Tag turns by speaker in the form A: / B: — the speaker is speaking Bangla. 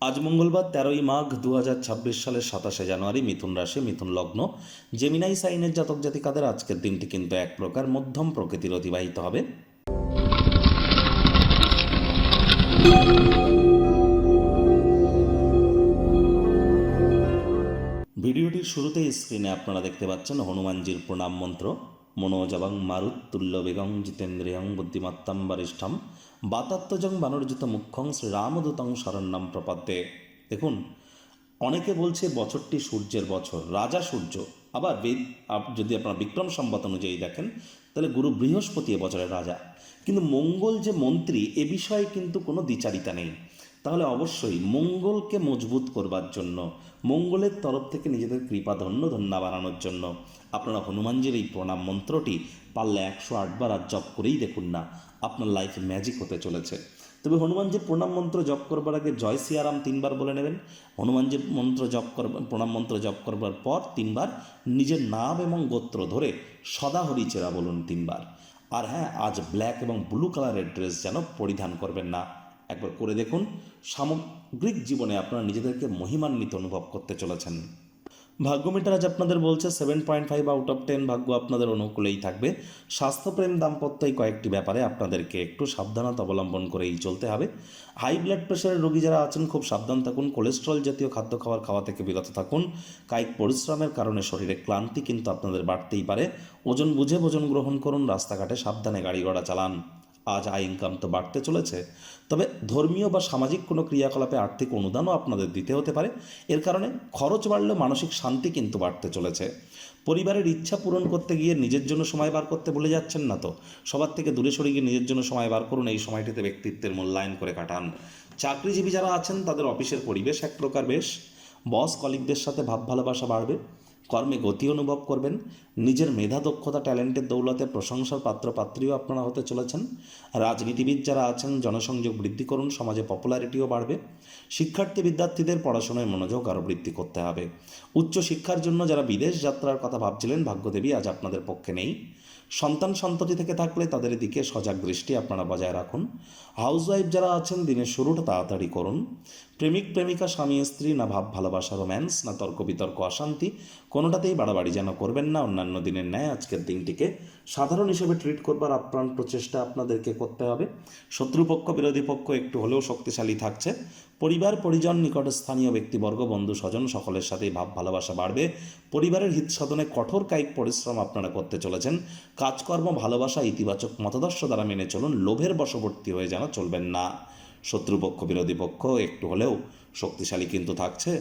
A: আজ মঙ্গলবার 13ই মাঘ 2026 সালের 27শে জানুয়ারি, মিথুন রাশি, মিথুন লগ্ন, জেমিনাই সাইনের জাতক জাতিকাদের আজকের দিনটি কিন্তু এক প্রকার মধ্যম প্রকৃতির অতিবাহিত হবে। ভিডিওটির শুরুতেই স্ক্রিনে আপনারা দেখতে পাচ্ছেন হনুমানজির প্রণাম মন্ত্র। মনোজবং মারুত্তুল্য বেগং জিতেন্দ্রিয়ং বুদ্ধিমত্তাম বরিষ্ঠম বাতাত্মজং বানরজিত মুখ্যং শ্রীরামদূতং শরণ্যম প্রপদ্যে। দেখুন, অনেকে বলছে বছরটি সূর্যের বছর, রাজা সূর্য। আবার যদি আপনারা বিক্রম সম্বত অনুযায়ী দেখেন, তাহলে গুরু বৃহস্পতি এ বছরের রাজা। কিন্তু মঙ্গল যে মন্ত্রী, এ বিষয়ে কিন্তু কোনো দ্বিচারিতা নেই। তাহলে অবশ্যই মঙ্গলকে মজবুত করবার জন্য, মঙ্গলের তরফ থেকে নিজেদের কৃপা ধন্যা বাড়ানোর জন্য আপনারা হনুমানজির এই প্রণাম মন্ত্রটি পারলে 108 বার আর জপ করেই দেখুন না, আপনার লাইফে ম্যাজিক হতে চলেছে। তবে হনুমানজির প্রণাম মন্ত্র জপ করবার আগে জয় সিয়ারাম 3 বার বলে নেবেন। হনুমানজির প্রণাম মন্ত্র জপ করবার পর 3 বার নিজের নাম এবং গোত্র ধরে সদা হরিচেরা বলুন 3 বার। আর হ্যাঁ, আজ ব্ল্যাক এবং ব্লু কালারের ড্রেস যেন পরিধান করবেন না। একবার করে দেখুন, সামগ্রিক জীবনে আপনারা নিজেদেরকে মহিমান্বিত অনুভব করতে চলেছেন। ভাগ্য মিটার আজ আপনাদের বলছে 7.5 আউট অফ 10 ভাগ্য আপনাদের অনুকূলেই থাকবে। স্বাস্থ্যপ্রেম দাম্পত্য এই কয়েকটি ব্যাপারে আপনাদেরকে একটু সাবধানতা অবলম্বন করেই চলতে হবে। হাই ব্লাড প্রেশারের রোগী যারা আছেন খুব সাবধান থাকুন। কোলেস্ট্রল জাতীয় খাদ্য খাওয়া থেকে বিরত থাকুন। কায়িক পরিশ্রমের কারণে শরীরে ক্লান্তি কিন্তু আপনাদের বাড়তেই পারে। ওজন বুঝে ভোজন গ্রহণ করুন। রাস্তাঘাটে সাবধানে গাড়ি ঘোড়া চালান। আজ আয় ইনকাম তো বাড়তে চলেছে, তবে ধর্মীয় বা সামাজিক কোনো ক্রিয়াকলাপে আর্থিক অনুদানও আপনাদের দিতে হতে পারে। এর কারণে খরচ বাড়লেও মানসিক শান্তি কিন্তু বাড়তে চলেছে। পরিবারের ইচ্ছা পূরণ করতে গিয়ে নিজের জন্য সময় বার করতে ভুলে যাচ্ছেন না তো? সবার থেকে দূরে সরে গিয়ে নিজের জন্য সময় বার করুন। এই সময়টিতে ব্যক্তিত্বের মূল্যায়ন করে কাটান। চাকরিজীবী যারা আছেন তাদের অফিসের পরিবেশ এক প্রকার বেশ। বস কলিগদের সাথে ভাব ভালোবাসা বাড়বে। কর্মে গতি অনুভব করবেন। নিজের মেধা, দক্ষতা, ট্যালেন্টের দৌলতে প্রশংসার পাত্রপাত্রীও আপনারা হতে চলেছেন। রাজনীতিবিদ যারা আছেন জনসংযোগ বৃদ্ধি করুন, সমাজে পপুলারিটিও বাড়বে। শিক্ষার্থী বিদ্যার্থীদের পড়াশোনায় মনোযোগ আরও বৃদ্ধি করতে হবে। উচ্চশিক্ষার জন্য যারা বিদেশ যাত্রার কথা ভাবছিলেন, ভাগ্যদেবী আজ আপনাদের পক্ষে নেই। সন্তান সন্ততি থেকে থাকলে তাদের দিকে সজাগ দৃষ্টি আপনারা বজায় রাখুন। হাউসওয়াইফ যারা আছেন দিনের শুরুটা তাড়াতাড়ি করুন। প্রেমিক প্রেমিকা, স্বামী স্ত্রী, না ভাব ভালোবাসা রোম্যান্স, না তর্ক বিতর্ক অশান্তি, কোনোটাতেই বাড়াবাড়ি যেন করবেন না। অন্যান্য দিনের ন্যায় আজকের দিনটিকে সাধারণ হিসেবে ট্রিট করবার আপ্রাণ প্রচেষ্টা আপনাদেরকে করতে হবে। শত্রুপক্ষ বিরোধী পক্ষ একটু হলেও শক্তিশালী থাকছে। পরিবার পরিজন, নিকট স্থানীয় ব্যক্তিবর্গ, বন্ধু স্বজন সকলের সাথেই ভাব ভালোবাসা বাড়বে। পরিবারের হিত সাধনে কঠোর কায়িক পরিশ্রম আপনারা করতে চলেছেন। কাজকর্ম, ভালোবাসা ইতিবাচক মতাদর্শ দ্বারা মেনে চলুন। লোভের বশবর্তী হয়ে যেন চলবেন না। শত্রুপক্ষ বিরোধী পক্ষ একটু হলেও শক্তিশালী কিন্তু থাকছে।